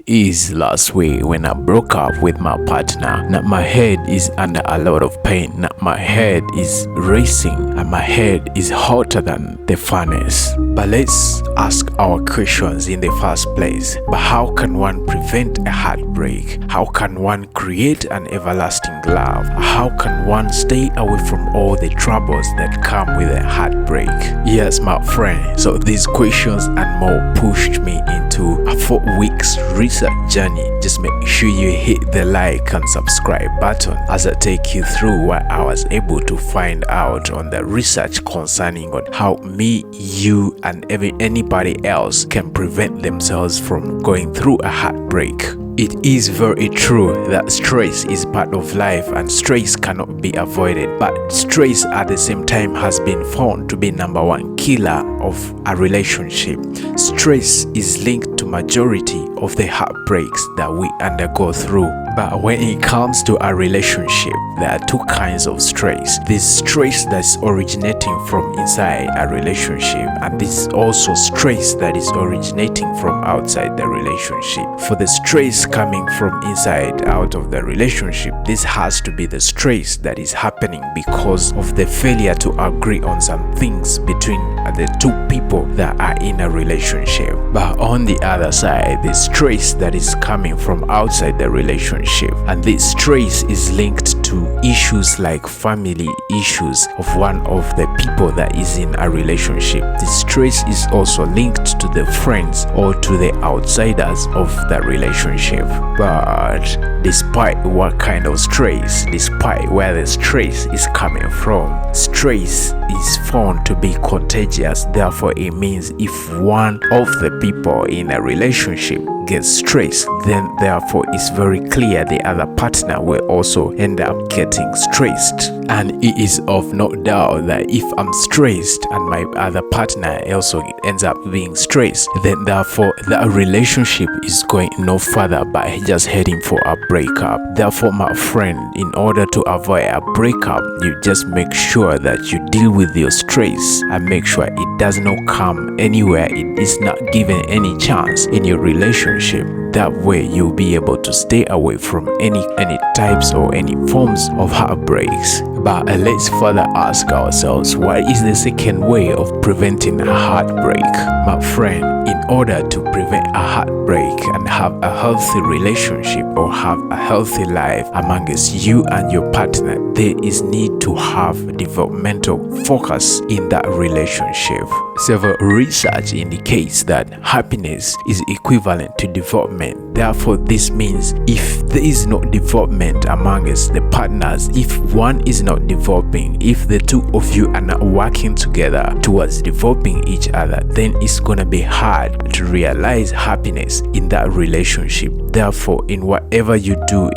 is last week when I broke up with my partner. Now my head is under a lot of pain. Now my head is racing and my head is hotter than the furnace. But let's ask our questions in the first place. But how can one prevent a heartbreak? How can one create an everlasting love? How can one stay away from all the troubles that come with a heartbreak? Yes, my friend. So these questions and more pushed me into a 4 weeks research journey. Just make sure you hit the like and subscribe button as I take you through what I was able to find out on the research concerning on how me, you, and anybody else can prevent themselves from going through a heartbreak. It is very true that stress is part of life and stress cannot be avoided, but stress at the same time has been found to be #1 killer of a relationship. Stress is linked to majority of the heartbreaks that we undergo through. But when it comes to a relationship, there are two kinds of stress. This stress that's originating from inside a relationship, and this also stress that is originating from outside the relationship. For the stress coming from inside out of the relationship, this has to be the stress that is happening because of the failure to agree on some things between the two people that are in a relationship. But on the other side, the stress that is coming from outside the relationship, and this stress is linked to issues like family issues of one of the people that is in a relationship. The stress is also linked to the friends or to the outsiders of the relationship. But despite what kind of stress, despite where the stress is coming from, stress is found to be contagious. Therefore, it means if one of the people in a relationship gets stressed, then therefore it's very clear the other partner will also end up getting stressed. And it is of no doubt that if I'm stressed and my other partner also ends up being stressed, then therefore the relationship is going no further by just heading for a breakup. Therefore, my friend, in order to avoid a breakup, you just make sure that you deal with your stress and make sure it does not come anywhere. It is not given any chance in your relationship. That way you'll be able to stay away from any types or any forms of heartbreaks. But let's further ask ourselves, what is the second way of preventing a heartbreak? My friend, in order to prevent a heartbreak and have a healthy relationship or have a healthy life amongst you and your partner, there is need to have developmental focus in that relationship. Several research indicates that happiness is equivalent to development. Therefore, this means if there is no development amongst the partners, if one is not developing, if the two of you are not working together towards developing each other, then it's gonna be hard to realize happiness in that relationship. Therefore, in whatever you do,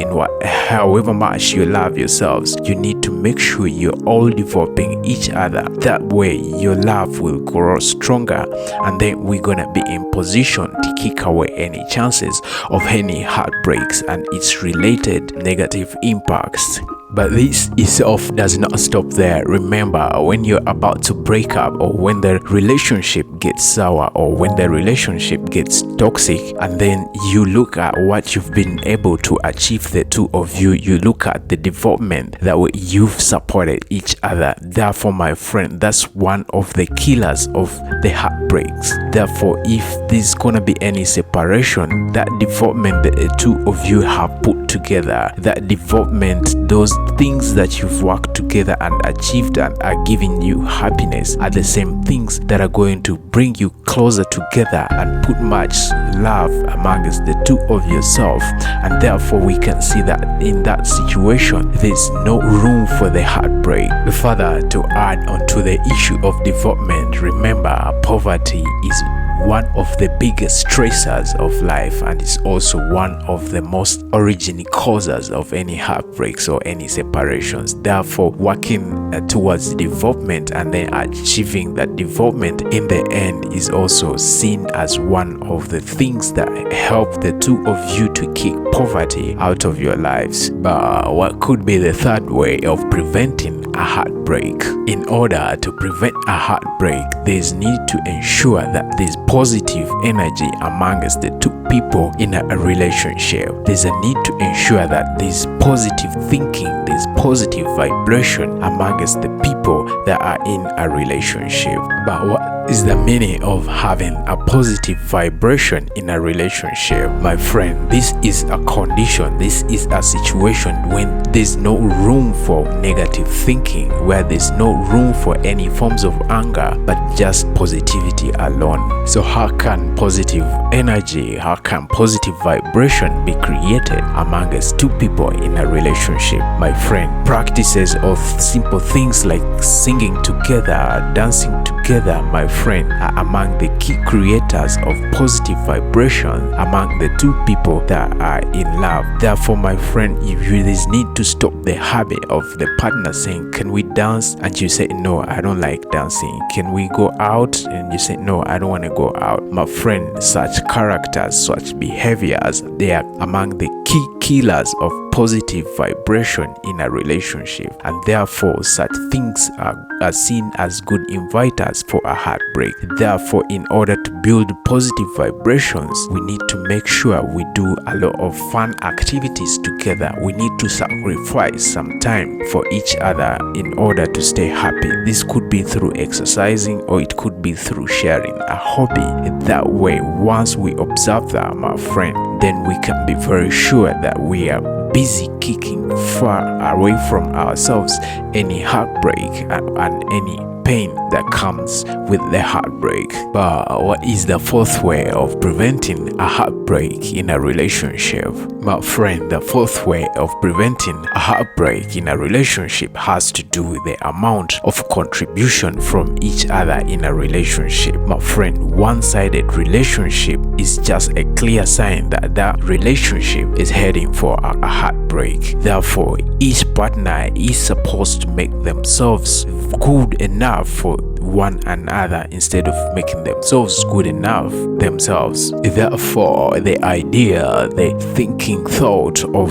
however much you love yourselves, you need to make sure you're all developing each other. That way your love will grow stronger, and then we're gonna be in position to kick away any chances of any heartbreaks and its related negative impacts. But this itself does not stop there. Remember, when you're about to break up, or when the relationship gets sour, or when the relationship gets toxic, and then you look at what you've been able to achieve, the two of you, you look at the development that you've supported each other. Therefore, my friend, that's one of the killers of the heartbreaks. Therefore, if there's gonna be any separation, that development that the two of you have put together, that development, those things that you've worked together and achieved and are giving you happiness, are the same things that are going to bring you closer together and put much love amongst the two of yourself. And therefore, we can see that in that situation, there's no room for the heartbreak. Further, to add on to the issue of development, remember, poverty is one of the biggest stressors of life, and it's also one of the most originating causes of any heartbreaks or any separations. Therefore, working towards development and then achieving that development in the end is also seen as one of the things that help the two of you to kick poverty out of your lives. But what could be the third way of preventing a heartbreak? In order to prevent a heartbreak, there's need to ensure that there's positive energy amongst the two people in a relationship, there's a need to ensure that there's positive thinking, there's positive vibration amongst the people that are in a relationship. But what is the meaning of having a positive vibration in a relationship? My friend, this is a condition, this is a situation when there's no room for negative thinking, where there's no room for any forms of anger, but just positivity alone. So how can positive energy, how can positive vibration be created amongst two people in a relationship? My friend, practices of simple things like singing together, dancing together, my friend, are among the key creators of positive vibration among the two people that are in love. Therefore, my friend, you really need to stop the habit of the partner saying, can we dance? And you say, no, I don't like dancing. Can we go out? And you say, no, I don't want to go out. My friend, such characters, such behaviors, they are among the key killers of positive vibration in a relationship, and therefore such things are seen as good inviters for a heartbreak. Therefore, in order to build positive vibrations, we need to make sure we do a lot of fun activities together. We need to sacrifice some time for each other in order to stay happy. This could be through exercising, or it could be through sharing a hobby. That way, once we observe that, my friend, then we can be very sure that we are busy kicking far away from ourselves any heartbreak and any pain that comes with the heartbreak. But what is the fourth way of preventing a heartbreak in a relationship? My friend, the fourth way of preventing a heartbreak in a relationship has to do with the amount of contribution from each other in a relationship. My friend, one-sided relationship is just a clear sign that that relationship is heading for a heartbreak. Therefore, each partner is supposed to make themselves good enough for one another instead of making themselves good enough themselves. Therefore, the idea, the thinking thought of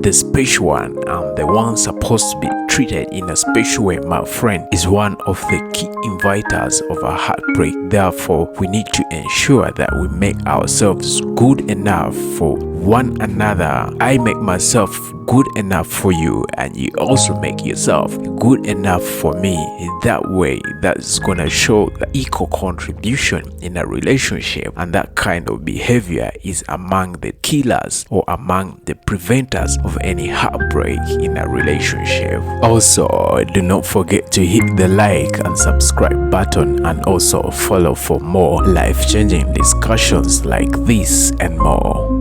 the special one, the one supposed to be treated in a special way, my friend, is one of the key inviters of a heartbreak. Therefore, we need to ensure that we make ourselves good enough for one another. I make myself good enough for you, and you also make yourself good enough for me. In that way, that's gonna show the equal contribution in a relationship, and that kind of behavior is among the killers or among the preventers of any heartbreak in a relationship. Also, do not forget to hit the like and subscribe button, and also follow for more life-changing discussions like this and more.